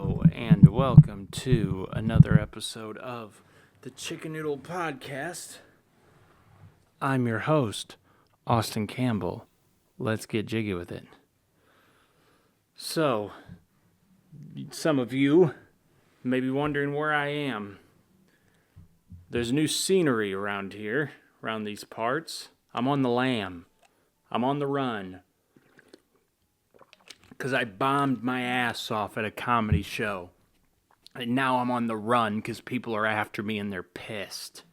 Hello, and welcome to another episode of the Chicken Noodle Podcast. I'm your host, Austin Campbell. Let's get jiggy with it. So, some of you may be wondering where I am. There's new scenery around here, around these parts. I'm on the lam. I'm on the run. Because I bombed my ass off at a comedy show. And now I'm on the run because people are after me and they're pissed.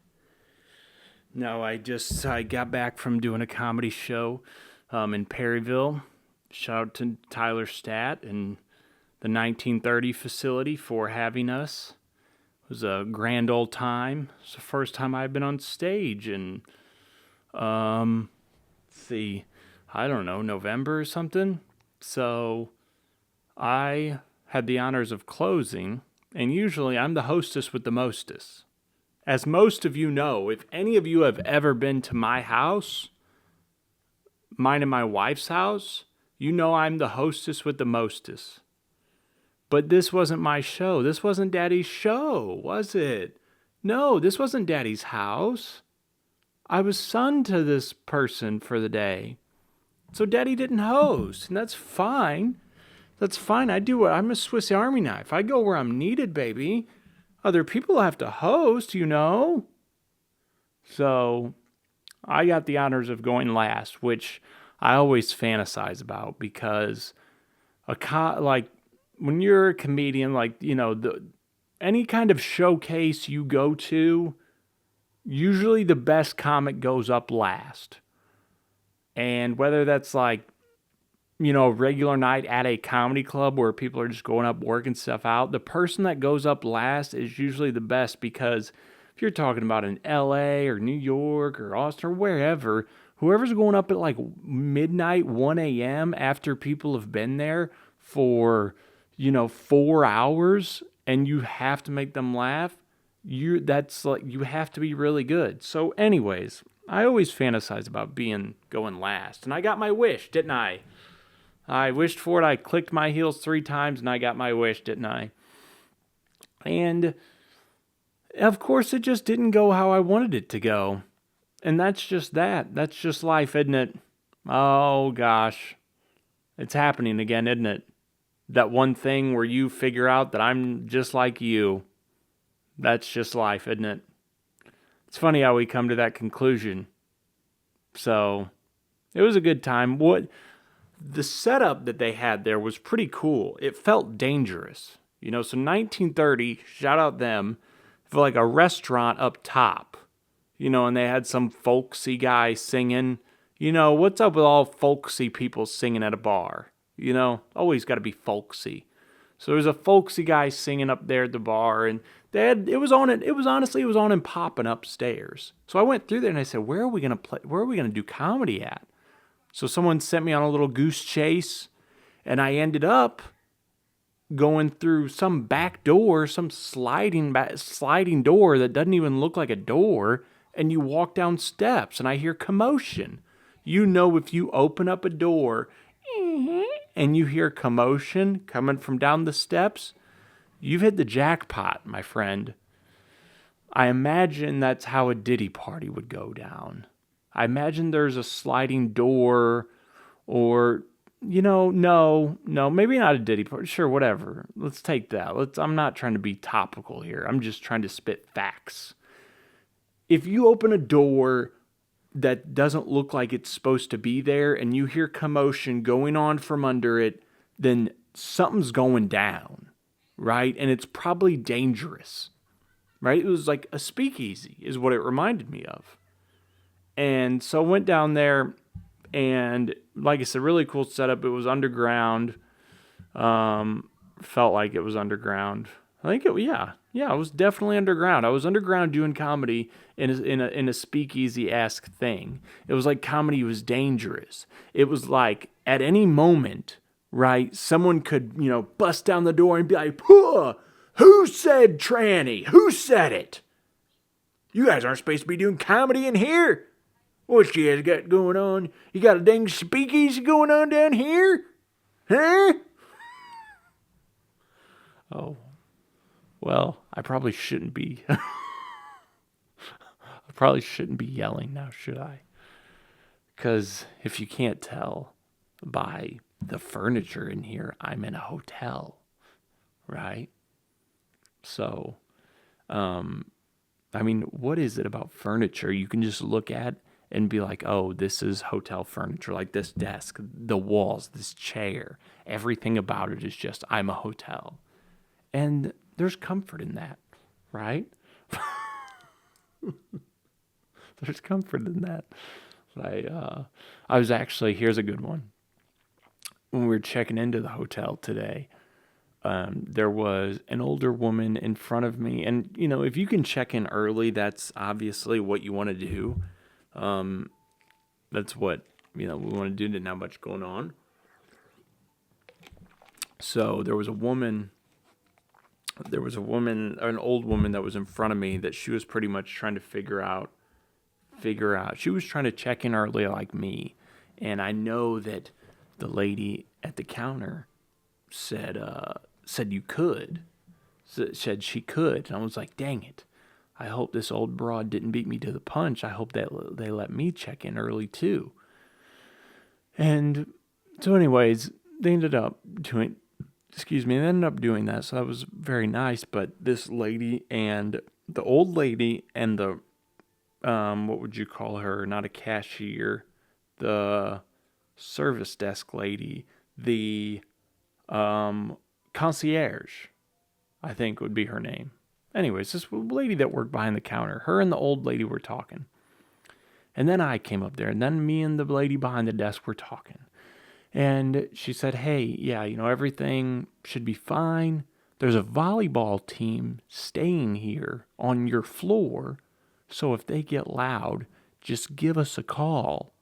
No, I got back from doing a comedy show in Perryville. Shout out to Tyler Statt and the 1930 facility for having us. It was a grand old time. It's the first time I've been on stage in, November or something. So I had the honors of closing, and usually I'm the hostess with the mostest. As most of you know, if any of you have ever been to my house, mine and my wife's house, you know I'm the hostess with the mostest. But this wasn't my show. This wasn't Daddy's show, was it? No, this wasn't Daddy's house. I was son to this person for the day. So Daddy didn't host, and that's fine. That's fine. I'm a Swiss Army knife. I go where I'm needed, baby. Other people have to host, you know. So I got the honors of going last, which I always fantasize about because when you're a comedian, any kind of showcase you go to, usually the best comic goes up last. And whether that's a regular night at a comedy club where people are just going up working stuff out, the person that goes up last is usually the best because if you're talking about in LA or New York or Austin or wherever, whoever's going up at midnight, 1 a.m. after people have been there for, 4 hours and you have to make them laugh, you have to be really good. So anyways, I always fantasize about going last. And I got my wish, didn't I? I wished for it. I clicked my heels 3 times and I got my wish, didn't I? And of course it just didn't go how I wanted it to go. And that's just that. That's just life, isn't it? Oh gosh. It's happening again, isn't it? That one thing where you figure out that I'm just like you. That's just life, isn't it? It's funny how we come to that conclusion. So, it was a good time. The setup that they had there was pretty cool. It felt dangerous. So 1930, shout out them, for like a restaurant up top. And they had some folksy guy singing. What's up with all folksy people singing at a bar? Always got to be folksy. So there was a folksy guy singing up there at the bar, and it was on and popping upstairs. So I went through there and I said, where are we going to play? Where are we going to do comedy at? So someone sent me on a little goose chase, and I ended up going through some back door, some sliding door that doesn't even look like a door, and you walk down steps, and I hear commotion. If you open up a door and you hear commotion coming from down the steps, you've hit the jackpot, my friend. I imagine that's how a Diddy party would go down. I imagine there's a sliding door or, no, maybe not a Diddy party. Sure, whatever. Let's take that. I'm not trying to be topical here. I'm just trying to spit facts. If you open a door that doesn't look like it's supposed to be there and you hear commotion going on from under it, then something's going down, right? And it's probably dangerous, right? It was like a speakeasy is what it reminded me of. And so I went down there and like I said, really cool setup. It was underground. Felt like it was underground. It was definitely underground. I was underground doing comedy in a speakeasy-esque thing. It was like comedy was dangerous. It was like at any moment, right, someone could, bust down the door and be like, who said tranny? Who said it? You guys aren't supposed to be doing comedy in here. What you guys got going on? You got a dang speakeasy going on down here? Huh? Oh, well, I probably shouldn't be. I probably shouldn't be yelling now, should I? Because if you can't tell by the furniture in here, I'm in a hotel, right? So, I mean, what is it about furniture you can just look at and be like, oh, this is hotel furniture, like this desk, the walls, this chair, everything about it is just, I'm a hotel. And there's comfort in that, right? There's comfort in that. I was actually, here's a good one. When we were checking into the hotel today, there was an older woman in front of me. And, you know, if you can check in early, that's obviously what you want to do. That's what, you know, we want to do. Didn't have much going on. So an old woman that was in front of me that she was pretty much trying to figure out. She was trying to check in early like me. And I know that the lady at the counter said you could. Said she could. And I was like, dang it. I hope this old broad didn't beat me to the punch. I hope that they let me check in early too. And so anyways, they ended up doing that. So that was very nice. But this lady and the old lady and the, what would you call her? Not a cashier, the service desk lady, the concierge, I think would be her name. Anyways, this lady that worked behind the counter, her and the old lady were talking. And then I came up there, and then me and the lady behind the desk were talking. And she said, hey, yeah, you know, everything should be fine. There's a volleyball team staying here on your floor. So if they get loud, just give us a call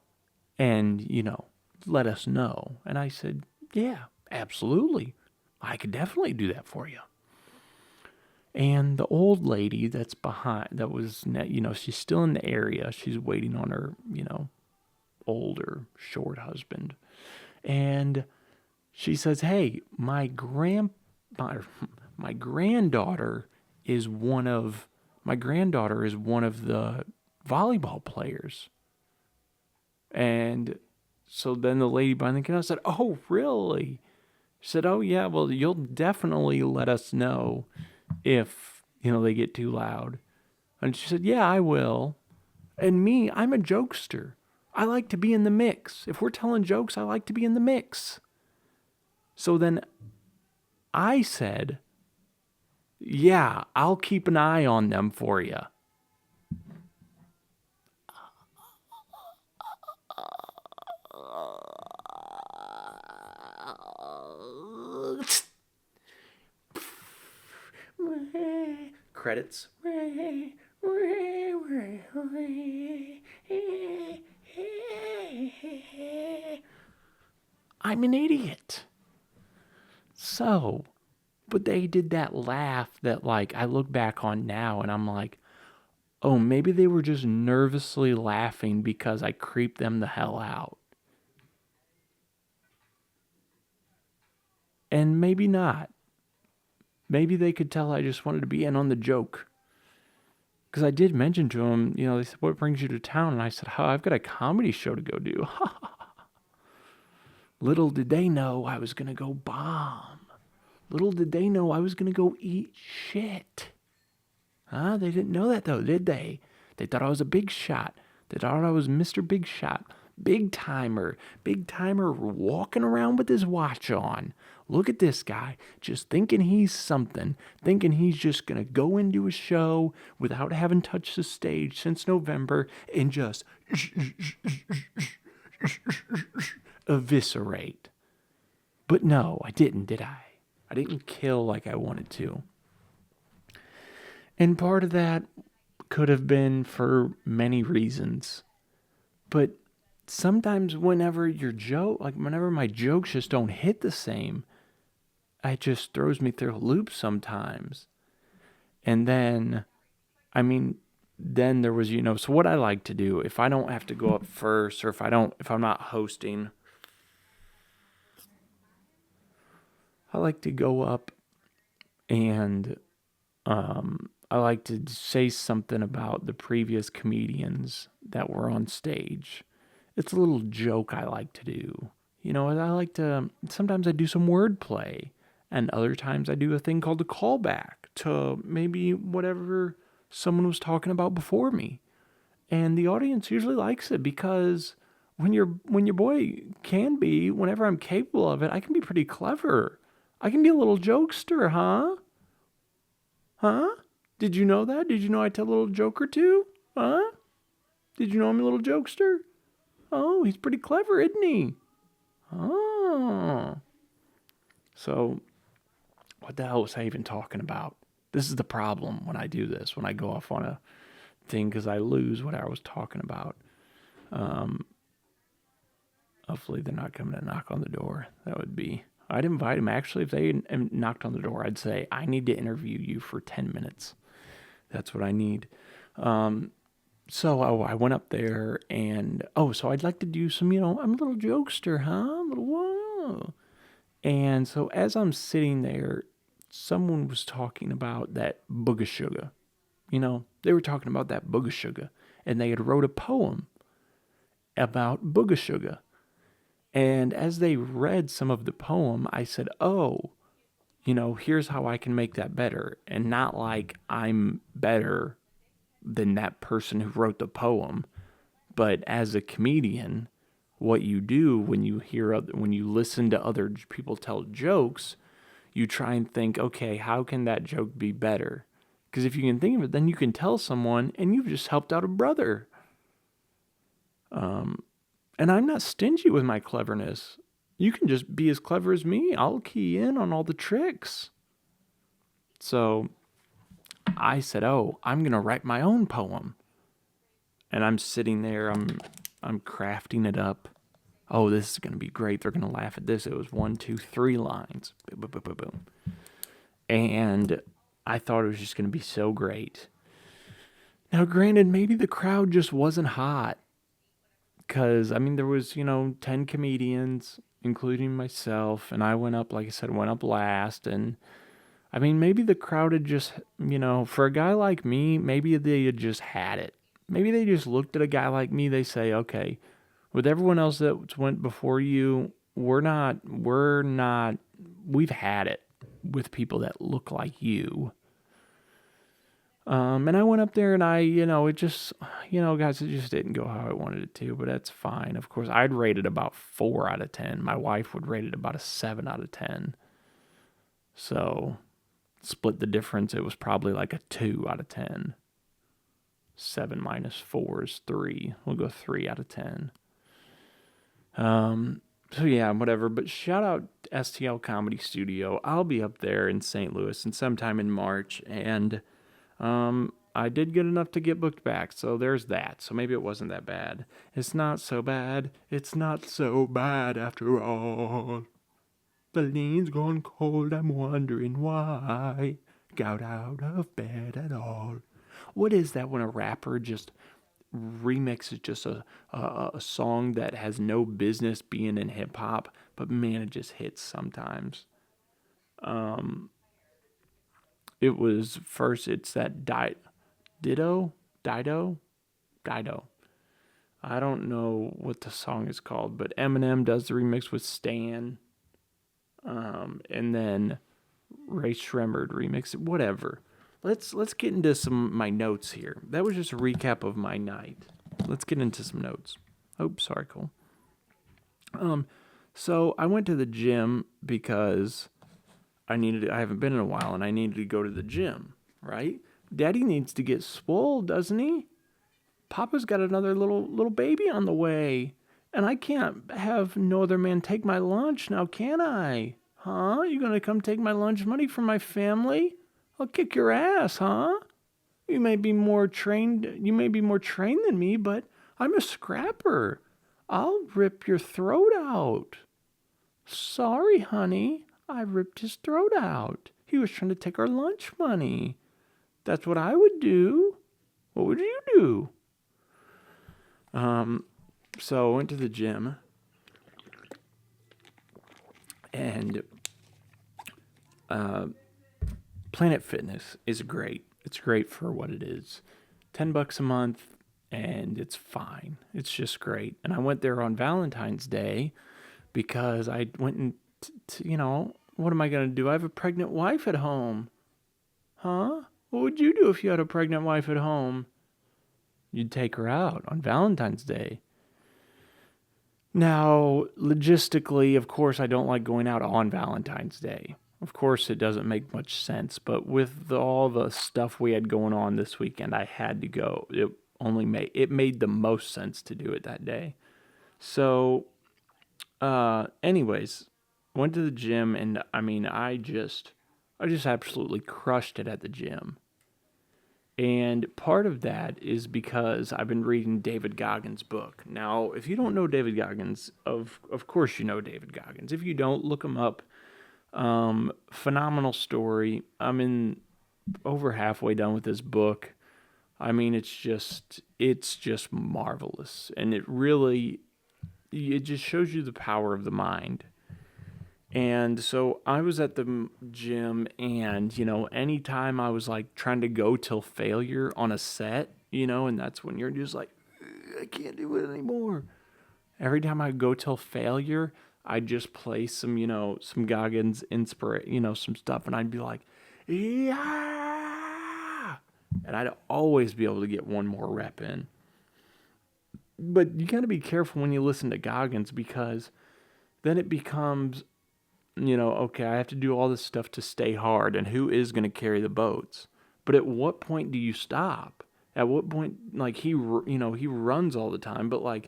and, you know, let us know. And I said, yeah, absolutely. I could definitely do that for you. And the old lady that's behind, that was, you know, she's still in the area. She's waiting on her, you know, older, short husband. And she says, hey, my granddaughter is one of the volleyball players. And so then the lady behind the counter said, oh, really? She said, oh, yeah, well, you'll definitely let us know if, you know, they get too loud. And she said, yeah, I will. And me, I'm a jokester. I like to be in the mix. If we're telling jokes, I like to be in the mix. So then I said, yeah, I'll keep an eye on them for you. Credits. I'm an idiot. So, but they did that laugh that, like, I look back on now and I'm like, oh, maybe they were just nervously laughing because I creeped them the hell out. And maybe not. Maybe they could tell I just wanted to be in on the joke. Because I did mention to them, you know, they said, what brings you to town? And I said, oh, I've got a comedy show to go do. Little did they know I was going to go bomb. Little did they know I was going to go eat shit. Huh? They didn't know that though, did they? They thought I was a big shot. They thought I was Mr. Big Shot. Big timer walking around with his watch on. Look at this guy, just thinking he's something, thinking he's just going to go into a show without having touched the stage since November and just eviscerate. But no, I didn't, did I? I didn't kill like I wanted to. And part of that could have been for many reasons. But sometimes whenever my jokes just don't hit the same, it just throws me through a loop sometimes. And then, then there was, so what I like to do, if I don't have to go up first, or if I'm not hosting, I like to go up And I like to say something about the previous comedians that were on stage. It's a little joke I like to do. I like to, sometimes I do some wordplay, and other times I do a thing called a callback to maybe whatever someone was talking about before me. And the audience usually likes it because when your boy can be, whenever I'm capable of it, I can be pretty clever. I can be a little jokester, huh? Huh? Did you know that? Did you know I tell a little joke or two? Huh? Did you know I'm a little jokester? Oh, he's pretty clever, isn't he? Oh. So, what the hell was I even talking about? This is the problem when I do this, when I go off on a thing, because I lose what I was talking about. Um, Hopefully, they're not coming to knock on the door. That would be. I'd invite them. Actually, if they knocked on the door, I'd say, I need to interview you for 10 minutes. That's what I need. Um, I went up there and, so I'd like to do some, I'm a little jokester, huh? A little, whoa. And so as I'm sitting there, someone was talking about that booga sugar. They were talking about that booga sugar. And they had wrote a poem about booga sugar. And as they read some of the poem, I said, here's how I can make that better. And not like I'm better than that person who wrote the poem, but as a comedian, what you do when you listen to other people tell jokes, you try and think, okay, how can that joke be better? Because if you can think of it, then you can tell someone, and you've just helped out a brother. And I'm not stingy with my cleverness. You can just be as clever as me. I'll key in on all the tricks. So I said, I'm going to write my own poem. And I'm sitting there, I'm crafting it up. Oh, this is going to be great. They're going to laugh at this. It was 1, 2, 3 lines. Boom, boom, boom, boom, boom. And I thought it was just going to be so great. Now, granted, maybe the crowd just wasn't hot. Because, there was, 10 comedians, including myself. And I went up, like I said, went up last. And, maybe the crowd had just, for a guy like me, maybe they had just had it. Maybe they just looked at a guy like me. They say, okay, with everyone else that went before you, we've had it with people that look like you. And I went up there and it just, guys, it just didn't go how I wanted it to, but that's fine. Of course, I'd rate it about 4 out of 10. My wife would rate it about a 7 out of 10. So, split the difference, it was probably like a 2 out of 10. 7 minus 4 is 3. We'll go 3 out of 10. So yeah, whatever. But shout out STL Comedy Studio. I'll be up there in St. Louis and sometime in March, and I did get enough to get booked back, so there's that. So maybe it wasn't that bad. It's not so bad. It's not so bad after all. The lean's gone cold. I'm wondering why. Got out of bed at all. What is that when a rapper just remixes just a song that has no business being in hip hop, but man, it just hits sometimes. It was first, it's that Dido. I don't know what the song is called, but Eminem does the remix with Stan. And then Ray Shremmerd remix it, whatever. Let's get into my notes here. That was just a recap of my night. Let's get into some notes. Oh, sorry, Cole. So I went to the gym because I haven't been in a while, and I needed to go to the gym, right? Daddy needs to get swole, doesn't he? Papa's got another little baby on the way, and I can't have no other man take my lunch now, can I? Huh? You gonna come take my lunch money from my family? I'll kick your ass, huh? You may be more trained than me, but I'm a scrapper. I'll rip your throat out. Sorry, honey. I ripped his throat out. He was trying to take our lunch money. That's what I would do. What would you do? So I went to the gym, and Planet Fitness is great. It's great for what it is. $10 a month, and it's fine. It's just great. And I went there on Valentine's Day because I went and, what am I going to do? I have a pregnant wife at home. Huh? What would you do if you had a pregnant wife at home? You'd take her out on Valentine's Day. Now, logistically, of course, I don't like going out on Valentine's Day. Of course, it doesn't make much sense, but with all the stuff we had going on this weekend, I had to go. It made the most sense to do it that day. So, anyways, went to the gym, and I just absolutely crushed it at the gym. And part of that is because I've been reading David Goggins' book. Now, if you don't know David Goggins, of course you know David Goggins. If you don't, look him up. Phenomenal story. I'm in over halfway done with this book. It's just marvelous. And it just shows you the power of the mind. And so I was at the gym, and, anytime I was like trying to go till failure on a set, and that's when you're just like, I can't do it anymore. Every time I go till failure, I'd just play some Goggins some stuff, and I'd be like, yeah. And I'd always be able to get one more rep in. But you got to be careful when you listen to Goggins, because then it becomes, okay, I have to do all this stuff to stay hard, and who is going to carry the boats? But at what point do you stop? At what point, he runs all the time, but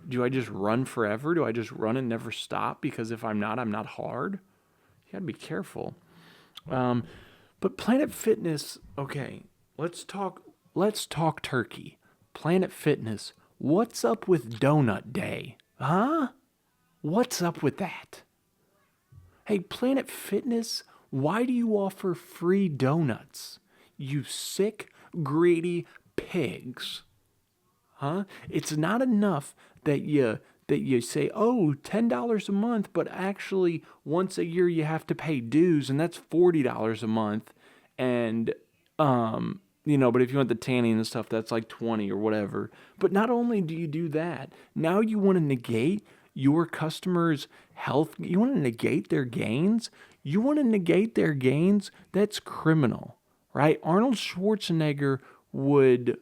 do I just run forever? Do I just run and never stop? Because if I'm not hard. You got to be careful. But Planet Fitness, okay, let's talk turkey. Planet Fitness, what's up with Donut Day? Huh? What's up with that? Hey, Planet Fitness, why do you offer free donuts? You sick, greedy pigs. Huh? It's not enough that you say, $10 a month, but actually once a year you have to pay dues, and that's $40 a month. And, but if you want the tanning and stuff, that's like $20 or whatever. But not only do you do that, now you want to negate your customers' health. You want to negate their gains? That's criminal, right? Arnold Schwarzenegger would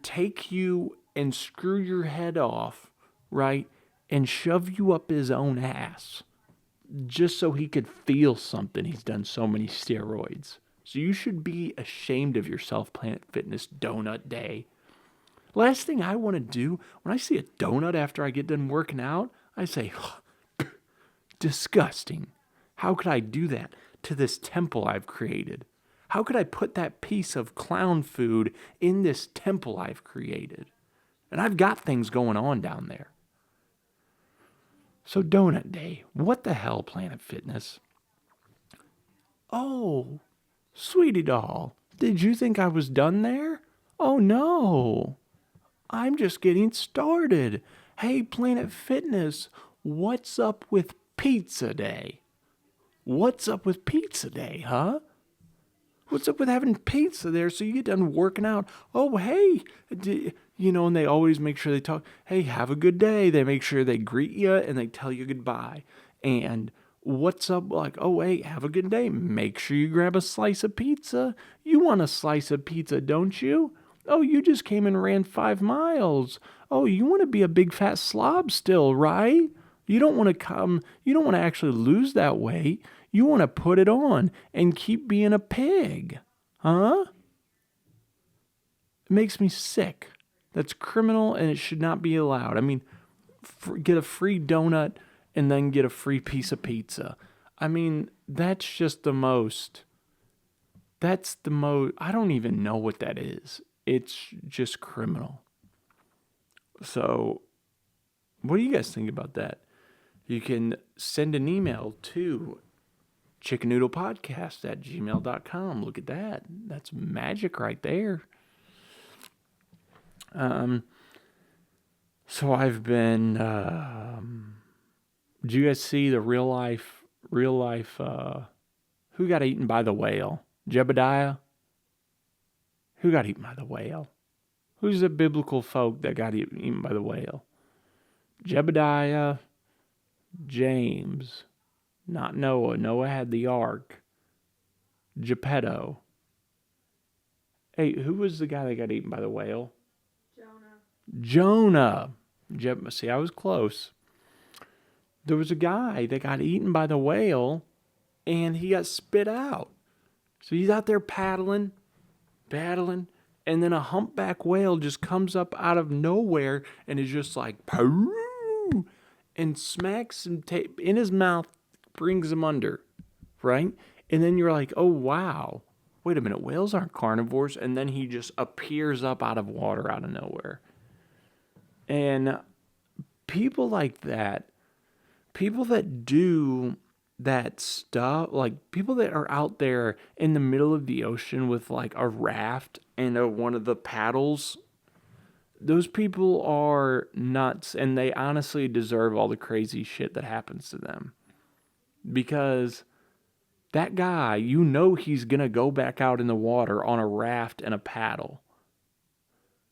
take you and screw your head off, right? And shove you up his own ass just so he could feel something. He's done so many steroids. So you should be ashamed of yourself, Planet Fitness Donut Day. Last thing I want to do when I see a donut after I get done working out, I say, disgusting. How could I do that to this temple I've created? How could I put that piece of clown food in this temple I've created? And I've got things going on down there. So Donut Day, what the hell, Planet Fitness? Oh, sweetie doll, did you think I was done there? Oh no. I'm just getting started. Hey, Planet Fitness, what's up with Pizza Day? What's up with Pizza Day, huh? What's up with having pizza there so you get done working out? Oh, hey, and they always make sure they talk, hey, have a good day. They make sure they greet you and they tell you goodbye. And what's up? Oh, hey, have a good day. Make sure you grab a slice of pizza. You want a slice of pizza, don't you? Oh, you just came and ran 5 miles. Oh, you want to be a big fat slob still, right? You don't want to actually lose that weight. You want to put it on and keep being a pig. Huh? It makes me sick. That's criminal, and it should not be allowed. Get a free donut and then get a free piece of pizza. That's just the most. I don't even know what that is. It's just criminal. So, what do you guys think about that? You can send an email to chickennoodlepodcast@gmail.com. Look at that. That's magic right there. So I've been, did you guys see the real life, who got eaten by the whale? Jebediah? Who got eaten by the whale? Who's the biblical folk that got eaten by the whale? Jebediah, James, not Noah. Noah had the ark. Geppetto. Hey, who was the guy that got eaten by the whale? Jonah. See, I was close. There was a guy that got eaten by the whale and he got spit out. So he's out there paddling, and then a humpback whale just comes up out of nowhere and is just like, "Poo," and smacks him in his mouth, brings him under, right? And then you're like, oh, wow. Wait a minute, whales aren't carnivores. And then he just appears up out of water out of nowhere. And people like that, people that do that stuff, like people that are out there in the middle of the ocean with like a raft and one of the paddles, those people are nuts, and they honestly deserve all the crazy shit that happens to them. Because that guy, he's going to go back out in the water on a raft and a paddle.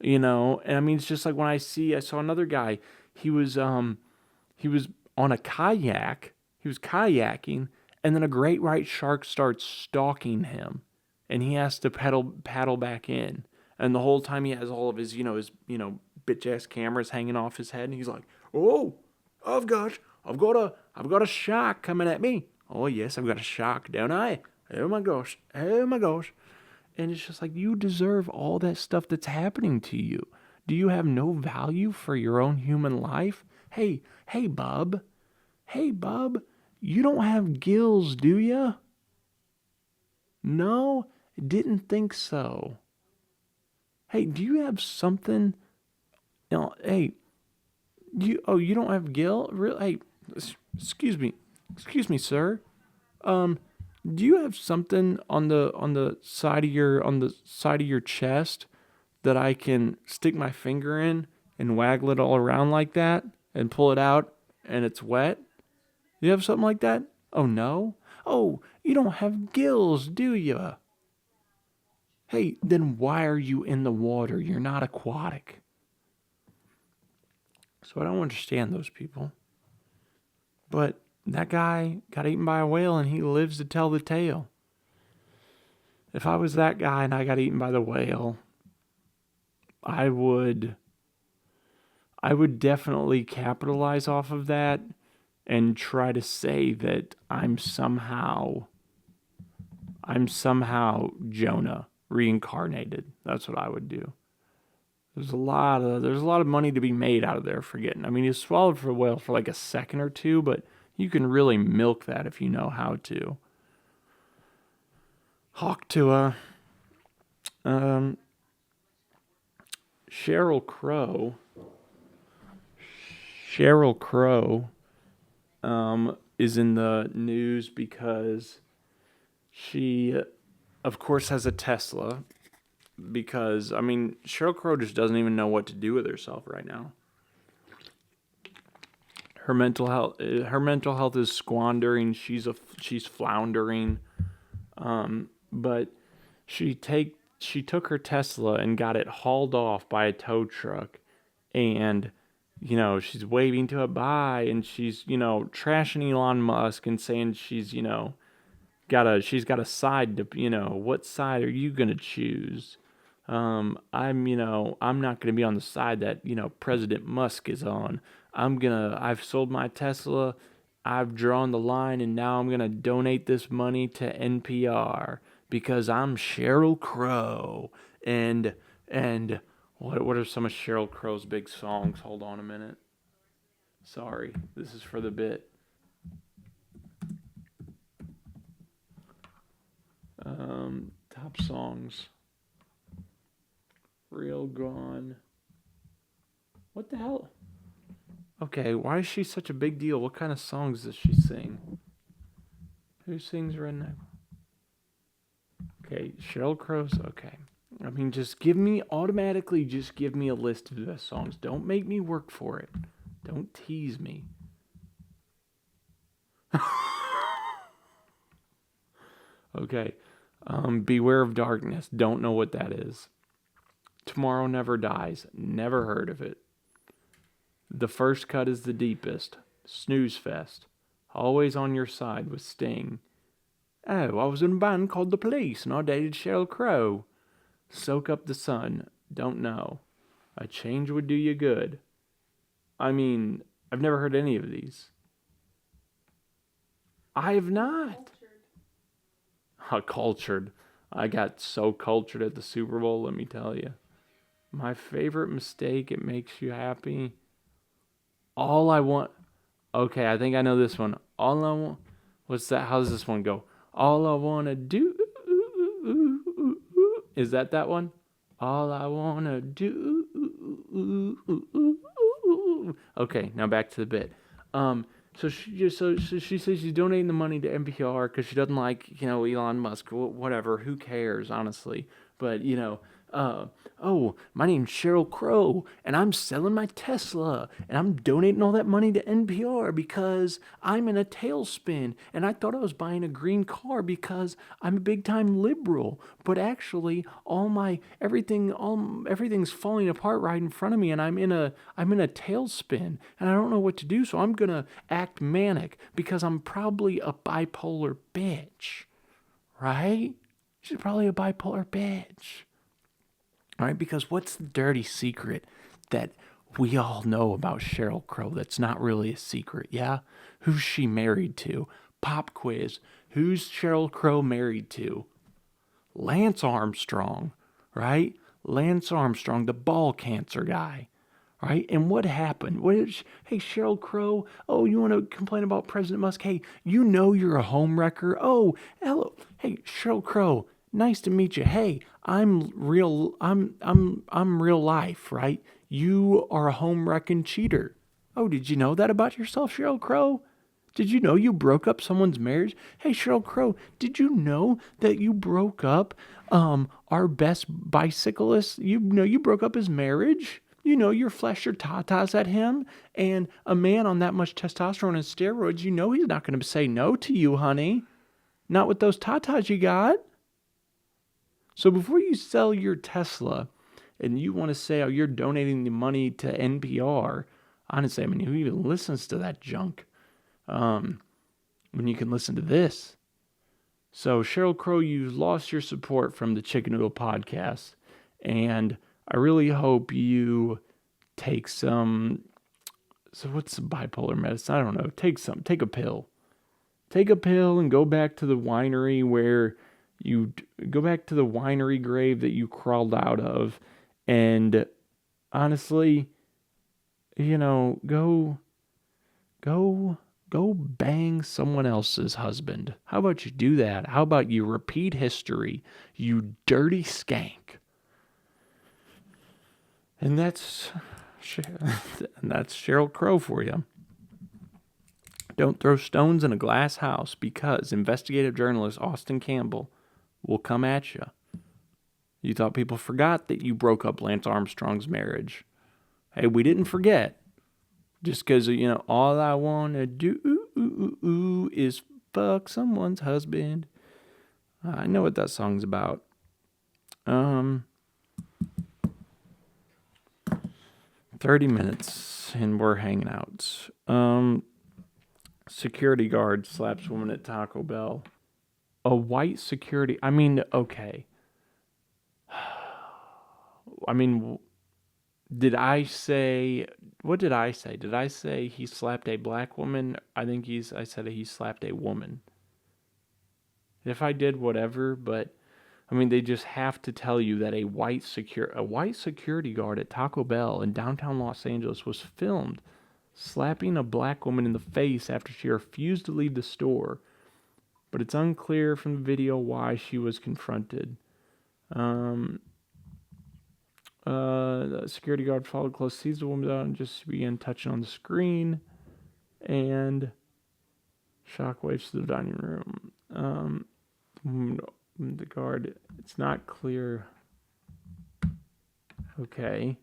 And I mean, it's just like when I saw another guy, he was on a kayak, he was kayaking, and then a great white shark starts stalking him, and he has to paddle back in. And the whole time he has all of his, bitch ass cameras hanging off his head, and he's like, "Oh, I've got a shark coming at me. Oh yes, I've got a shark, don't I? Oh my gosh, oh my gosh." And it's just like, you deserve all that stuff that's happening to you. Do you have no value for your own human life? Hey, bub. Hey, bub. You don't have gills, do you? No, didn't think so. Hey, do you have something? Hey, you don't have gill? Really? Hey, excuse me, sir. Do you have something on the side of your chest that I can stick my finger in and waggle it all around like that and pull it out and it's wet? You have something like that? Oh no? Oh, you don't have gills, do you? Hey, then why are you in the water? You're not aquatic. So I don't understand those people. But that guy got eaten by a whale and he lives to tell the tale. If I was that guy and I got eaten by the whale, I would definitely capitalize off of that and try to say that I'm somehow Jonah reincarnated. That's what I would do. There's a lot of money to be made out of there for getting. I mean, you swallowed for a whale for like a second or two, but you can really milk that if you know how to. Hawk to a Sheryl Crow. Sheryl Crow is in the news because she, of course, has a Tesla. Because, I mean, Sheryl Crow just doesn't even know what to do with herself right now. Her mental health is squandering. She's floundering. But she took her Tesla and got it hauled off by a tow truck, and she's waving to it bye, and she's trashing Elon Musk and saying she's got a side to what side are you gonna choose? I'm not gonna be on the side that President Musk is on. I've sold my Tesla, I've drawn the line, and now I'm gonna donate this money to NPR because I'm Sheryl Crow. And what are some of Sheryl Crow's big songs? Hold on a minute. Sorry, this is for the bit. Top songs. Real Gone. What the hell? Okay, why is she such a big deal? What kind of songs does she sing? Who sings Redneck? Okay, Sheryl Crow's okay. I mean, just give me a list of the songs. Don't make me work for it. Don't tease me. Okay. Beware of Darkness. Don't know what that is. Tomorrow Never Dies. Never heard of it. The First Cut is the Deepest. Snooze Fest. Always on Your Side with Sting. Oh, I was in a band called The Police and I dated Sheryl Crow. Soak Up the Sun. Don't know. A Change Would Do You Good. I mean, I've never heard any of these. I have not. Cultured. I got so cultured at the Super Bowl, let me tell you. My favorite mistake, It Makes You Happy. All I want. Okay, I think I know this one. All I want. What's that? How does this one go? All I want to do. Is that one? All I want to do. Okay, now back to the bit. So she says she's donating the money to NPR because she doesn't like, Elon Musk, whatever. Who cares, honestly? But oh, my name's Sheryl Crow, and I'm selling my Tesla, and I'm donating all that money to NPR because I'm in a tailspin, and I thought I was buying a green car because I'm a big time liberal, but actually everything's falling apart right in front of me, and I'm in a tailspin, and I don't know what to do, so I'm gonna act manic because I'm probably a bipolar bitch, right? She's probably a bipolar bitch. All right, because what's the dirty secret that we all know about Sheryl Crow that's not really a secret, yeah? Who's she married to? Pop quiz. Who's Sheryl Crow married to? Lance Armstrong, right? Lance Armstrong, the ball cancer guy, right? And what happened? Hey, Sheryl Crow, oh, you want to complain about President Musk? Hey, you're a home wrecker. Oh, hello. Hey, Sheryl Crow, nice to meet you. Hey, I'm real life, right? You are a home wrecking cheater. Oh, did you know that about yourself, Sheryl Crow? Did you know you broke up someone's marriage? Hey, Sheryl Crow, did you know that you broke up our best bicyclist? You broke up his marriage? You flashed your tatas at him, and a man on that much testosterone and steroids, he's not going to say no to you, honey. Not with those tatas you got. So before you sell your Tesla and you want to say, oh, you're donating the money to NPR, honestly, who even listens to that junk? When you can listen to this. So Sheryl Crow, you've lost your support from the Chicken Noodle podcast, and I really hope you take some. So what's some bipolar medicine? I don't know. Take a pill. Take a pill and go back to the winery grave that you crawled out of, and honestly, go bang someone else's husband. How about you do that? How about you repeat history, you dirty skank? And that's Sheryl Crow for you. Don't throw stones in a glass house because investigative journalist Austin Campbell will come at you. You thought people forgot that you broke up Lance Armstrong's marriage. Hey, we didn't forget. Just because, all I want to do is fuck someone's husband. I know what that song's about. 30 minutes and we're hanging out. Security guard slaps woman at Taco Bell. A white security... okay. Did I say... What did I say? Did I say he slapped a black woman? I said he slapped a woman. If I did, whatever, but... they just have to tell you that a white security guard at Taco Bell in downtown Los Angeles was filmed slapping a black woman in the face after she refused to leave the store. But it's unclear from the video why she was confronted. The security guard followed close, sees the woman out, and just began touching on the screen. And shockwaves to the dining room. The guard, it's not clear. Okay.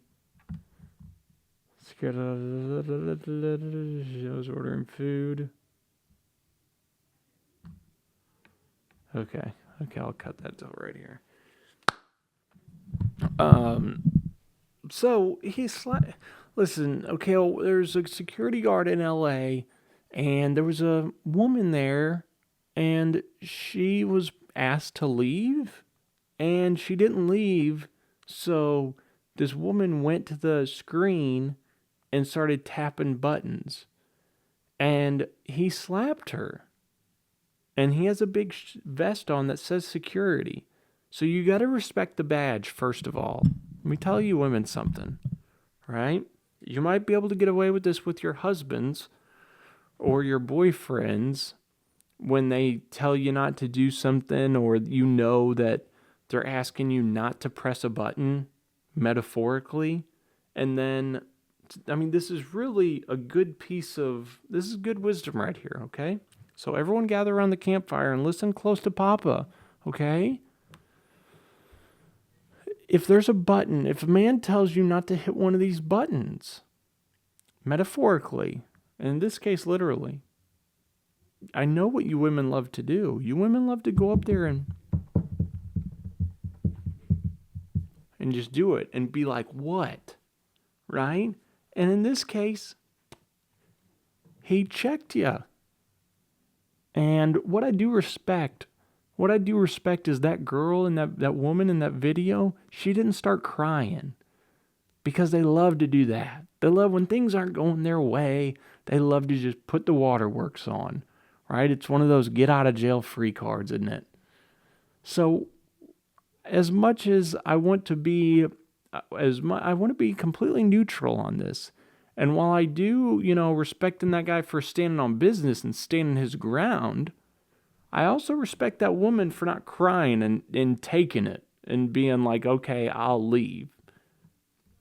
She was ordering food. Okay. Okay, I'll cut that till right here. Um, so listen, okay, well, there's a security guard in LA, and there was a woman there, and she was asked to leave, and she didn't leave, so this woman went to the screen and started tapping buttons, and he slapped her. And he has a big vest on that says security. So you got to respect the badge, first of all. Let me tell you women something, right? You might be able to get away with this with your husbands or your boyfriends when they tell you not to do something, or you know that they're asking you not to press a button, metaphorically. And then, I mean, this is really a good this is good wisdom right here, okay? So everyone gather around the campfire and listen close to Papa, okay? If there's a button, if a man tells you not to hit one of these buttons, metaphorically, and in this case literally, I know what you women love to do. You women love to go up there and just do it and be like, what? Right? And in this case, he checked you. And what I do respect is that girl and that woman in that video, she didn't start crying, because they love to do that. They love when things aren't going their way. They love to just put the waterworks on, right? It's one of those get out of jail free cards, isn't it? So as much as I want to be, I want to be completely neutral on this. And while I do, respecting that guy for standing on business and standing his ground, I also respect that woman for not crying and taking it and being like, okay, I'll leave.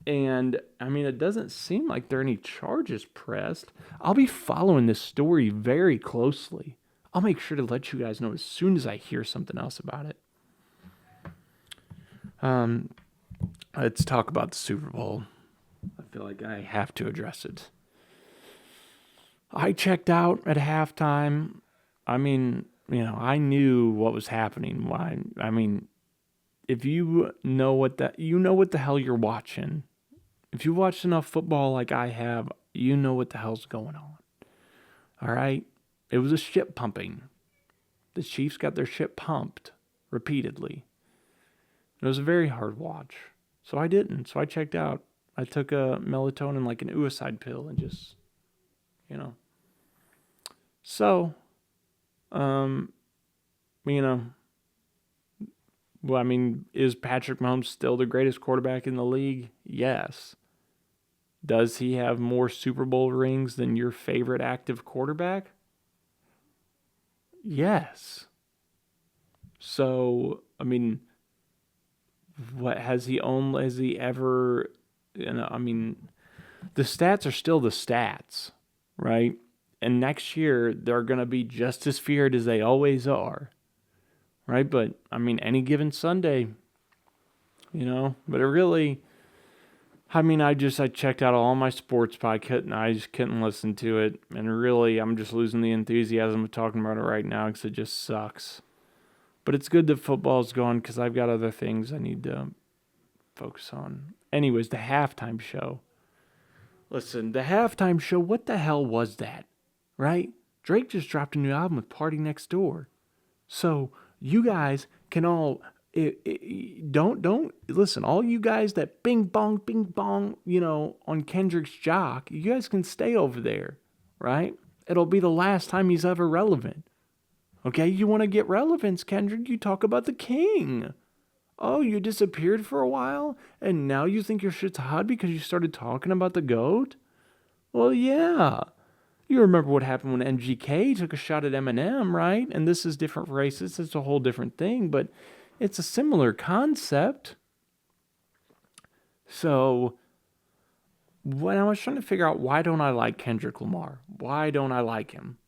And, I mean, it doesn't seem like there are any charges pressed. I'll be following this story very closely. I'll make sure to let you guys know as soon as I hear something else about it. Let's talk about the Super Bowl. I feel like I have to address it. I checked out at halftime. I mean, I knew what was happening. I mean, if you know what the hell you're watching. If you watched enough football like I have, you know what the hell's going on. All right? It was a ship pumping. The Chiefs got their ship pumped repeatedly. It was a very hard watch. So I didn't. So I checked out. I took a melatonin, like an suicide pill, and just, So, well, I mean, is Patrick Mahomes still the greatest quarterback in the league? Yes. Does he have more Super Bowl rings than your favorite active quarterback? Yes. So, I mean, what has he ever, I mean, the stats are still the stats, right? And next year, they're going to be just as feared as they always are, right? But, I mean, any given Sunday, but it really, I mean, I checked out all my sports podcasts, and I just couldn't listen to it. And really, I'm just losing the enthusiasm of talking about it right now because it just sucks. But it's good that football's gone because I've got other things I need to focus on. Anyways, the halftime show. Listen, the halftime show, what the hell was that? Right? Drake just dropped a new album with Party Next Door. So you guys can all don't listen. All you guys that bing bong, on Kendrick's jock, you guys can stay over there, right? It'll be the last time he's ever relevant. Okay, you want to get relevance, Kendrick? You talk about the king. Oh, you disappeared for a while, and now you think your shit's hot because you started talking about the GOAT? Well, yeah. You remember what happened when MGK took a shot at Eminem, right? And this is different races. It's a whole different thing, but it's a similar concept. So, when I was trying to figure out why don't I like Kendrick Lamar? Why don't I like him?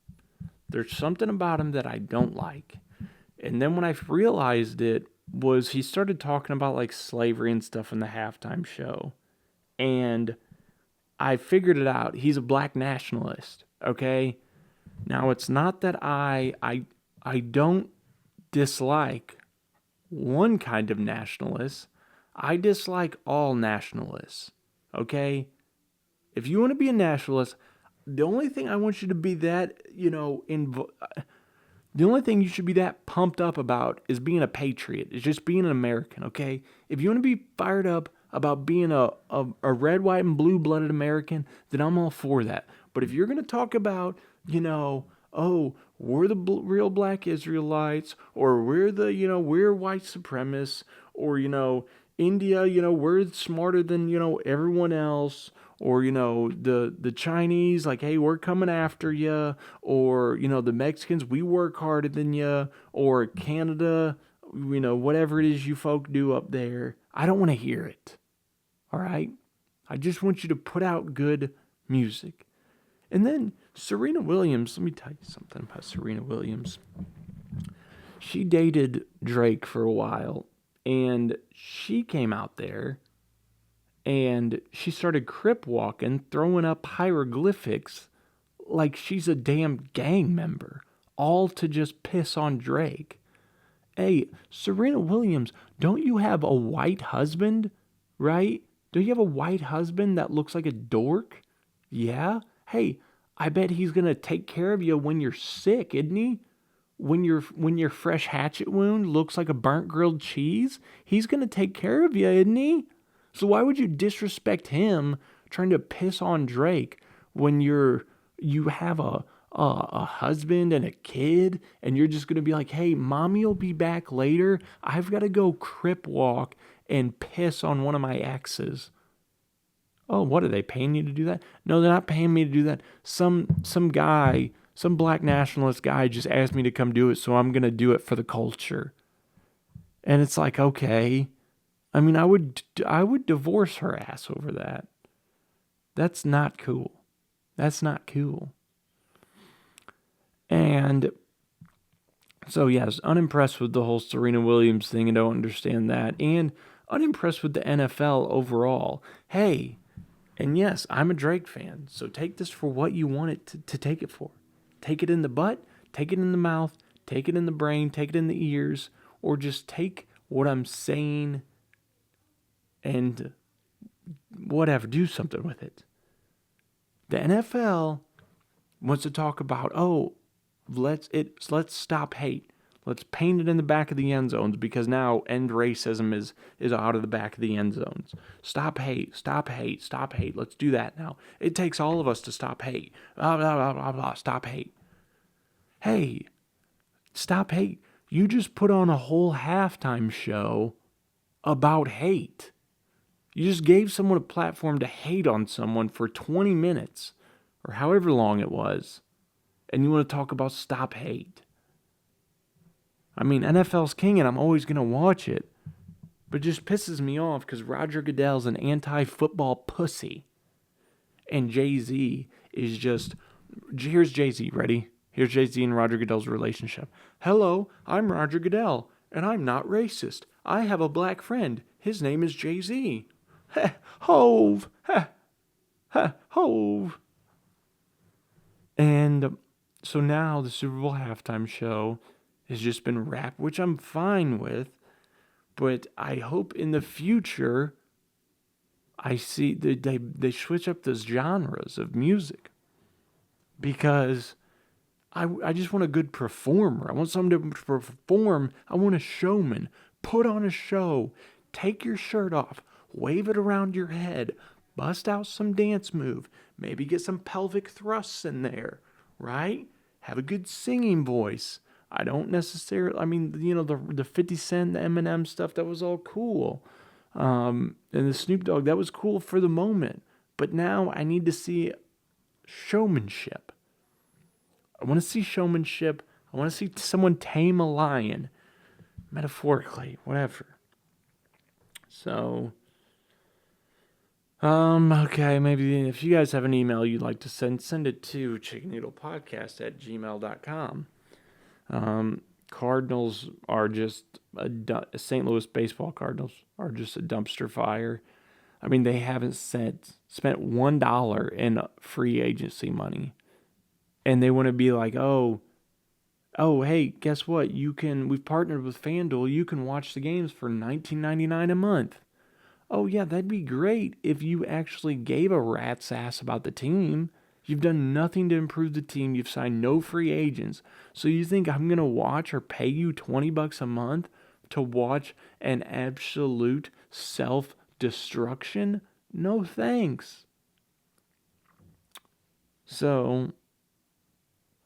There's something about him that I don't like. And then when I realized it was he started talking about like slavery and stuff in the halftime show. And I figured it out. He's a black nationalist. Okay. Now it's not that I don't dislike one kind of nationalist. I dislike all nationalists. Okay? If you want to be a nationalist, the only thing I want you to be that, the only thing you should be that pumped up about is being a patriot. Is just being an American, okay? If you want to be fired up about being a red, white, and blue-blooded American, then I'm all for that. But if you're going to talk about, oh, we're the real black Israelites, or we're white supremacists, or, India, we're smarter than, everyone else, or, the Chinese, like, hey, we're coming after you, or, the Mexicans, we work harder than you, or Canada, whatever it is you folk do up there. I don't want to hear it. All right? I just want you to put out good music. And then Serena Williams, let me tell you something about Serena Williams. She dated Drake for a while, and she came out there and she started crip walking, throwing up hieroglyphics like she's a damn gang member, all to just piss on Drake. Hey, Serena Williams, don't you have a white husband, right? Do you have a white husband that looks like a dork? Yeah? Hey, I bet he's going to take care of you when you're sick, isn't he? When your fresh hatchet wound looks like a burnt grilled cheese, he's going to take care of you, isn't he? So why would you disrespect him trying to piss on Drake when you have a husband and a kid, and you're just going to be like, hey, mommy will be back later. I've got to go crip walk and piss on one of my exes. Oh, what, are they paying you to do that? No, they're not paying me to do that. Some guy, some black nationalist guy just asked me to come do it, so I'm going to do it for the culture. And it's like, okay. I mean, I would divorce her ass over that. That's not cool. That's not cool. And so, yes, unimpressed with the whole Serena Williams thing and don't understand that. And unimpressed with the NFL overall. Hey, and yes, I'm a Drake fan, so take this for what you want it to take it for. Take it in the butt, take it in the mouth, take it in the brain, take it in the ears, or just take what I'm saying and whatever, do something with it. The NFL wants to talk about, let's stop hate. Let's paint it in the back of the end zones because now end racism is out of the back of the end zones. Stop hate, stop hate, stop hate. Let's do that now. It takes all of us to stop hate. Blah, blah, blah, blah, blah. Stop hate. Hey, stop hate. You just put on a whole halftime show about hate. You just gave someone a platform to hate on someone for 20 minutes or however long it was. And you want to talk about stop hate. I mean, NFL's king and I'm always going to watch it. But it just pisses me off because Roger Goodell's an anti-football pussy. And Jay-Z is just... Here's Jay-Z, ready? Here's Jay-Z and Roger Goodell's relationship. Hello, I'm Roger Goodell, and I'm not racist. I have a black friend. His name is Jay-Z. Heh, Hove. Heh, heh, Hove. And so now the Super Bowl halftime show has just been rap, which I'm fine with, but I hope in the future I see they switch up the genres of music because I just want a good performer. I want someone to perform. I want a showman. Put on a show. Take your shirt off. Wave it around your head. Bust out some dance move. Maybe get some pelvic thrusts in there, right? Have a good singing voice. I don't necessarily, the 50 Cent, the Eminem stuff, that was all cool. And the Snoop Dogg, that was cool for the moment. But now I need to see showmanship. I want to see showmanship. I want to see someone tame a lion. Metaphorically, whatever. So, okay, maybe if you guys have an email you'd like to send it to chickennoodlepodcast@gmail.com. Cardinals are just St. Louis baseball Cardinals are just a dumpster fire. I mean, they haven't spent $1 in free agency money. And they want to be like, oh, Oh, hey, guess what? We've partnered with FanDuel. You can watch the games for $19.99 a month. Oh, yeah, that'd be great if you actually gave a rat's ass about the team. You've done nothing to improve the team. You've signed no free agents. So you think I'm going to watch or pay you $20 a month to watch an absolute self-destruction? No thanks. So,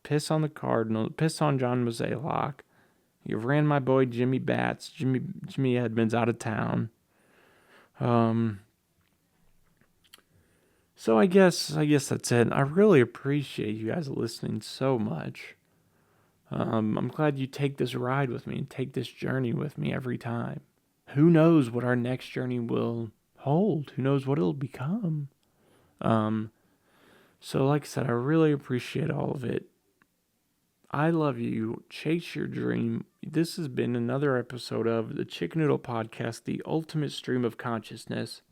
piss on the Cardinals, piss on John Mozeliak. You ran my boy Jimmy Bats, Jimmy Edmonds out of town. So I guess that's it. I really appreciate you guys listening so much. I'm glad you take this ride with me and take this journey with me every time. Who knows what our next journey will hold? Who knows what it'll become? Um, so like I said, I really appreciate all of it. I love you. Chase your dream. This has been another episode of the Chicken Noodle Podcast, the ultimate stream of consciousness.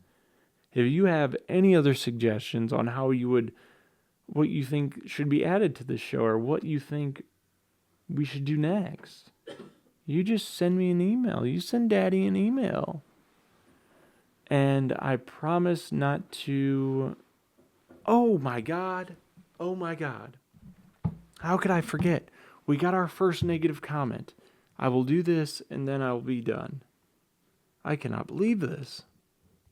If you have any other suggestions on what you think should be added to this show or what you think we should do next, you just send me an email. You send Daddy an email. And I promise not to... Oh my God. Oh my God. How could I forget? We got our first negative comment. I will do this and then I will be done. I cannot believe this.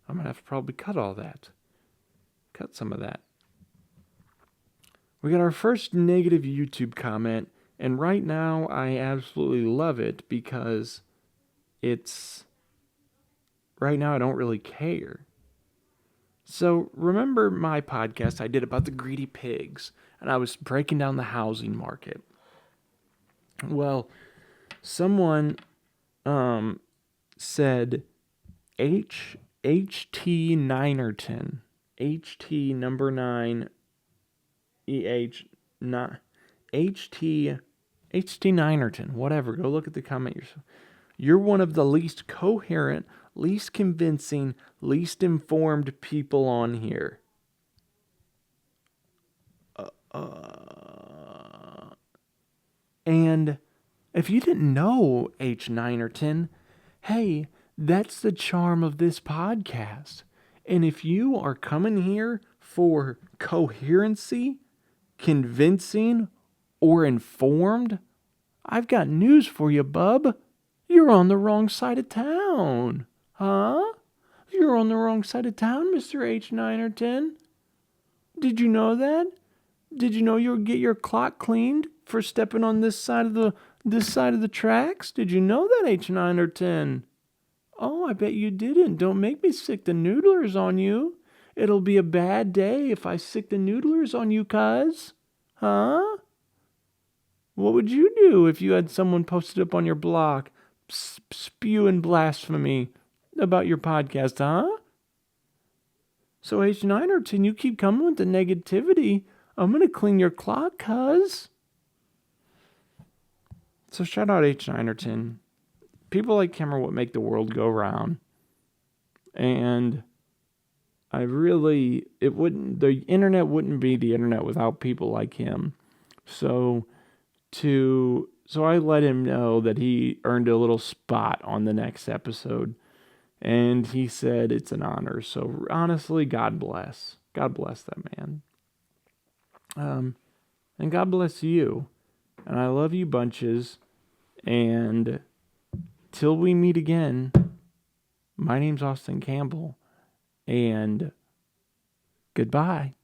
I'm going to have to probably cut all that. Cut some of that. We got our first negative YouTube comment, and right now I absolutely love it because right now I don't really care. So remember my podcast I did about the greedy pigs, and I was breaking down the housing market. Well, someone said HT Ninerton. HT number 9 not HT Ninerton. Whatever. Go look at the comment yourself. You're one of the least coherent, least convincing, least informed people on here. And if you didn't know H. Ninerton, hey, that's the charm of this podcast. And if you are coming here for coherency, convincing, or informed, I've got news for you, bub. You're on the wrong side of town. Huh? You're on the wrong side of town, Mr. H. Ninerton. Did you know that? Did you know you'll get your clock cleaned for stepping on this side of the tracks? Did you know that, H. Ninerton? Oh, I bet you didn't. Don't make me sick the noodlers on you. It'll be a bad day if I sick the noodlers on you, cuz. Huh? What would you do if you had someone posted up on your blog spewing blasphemy about your podcast, huh? So H. Ninerton, you keep coming with the negativity. I'm going to clean your clock, cuz. So shout out H. Ninerton. People like him are what make the world go round. And the internet wouldn't be the internet without people like him. So I let him know that he earned a little spot on the next episode. And he said it's an honor. So honestly, God bless. God bless that man. And God bless you. And I love you bunches. And till we meet again, my name's Austin Campbell. And goodbye.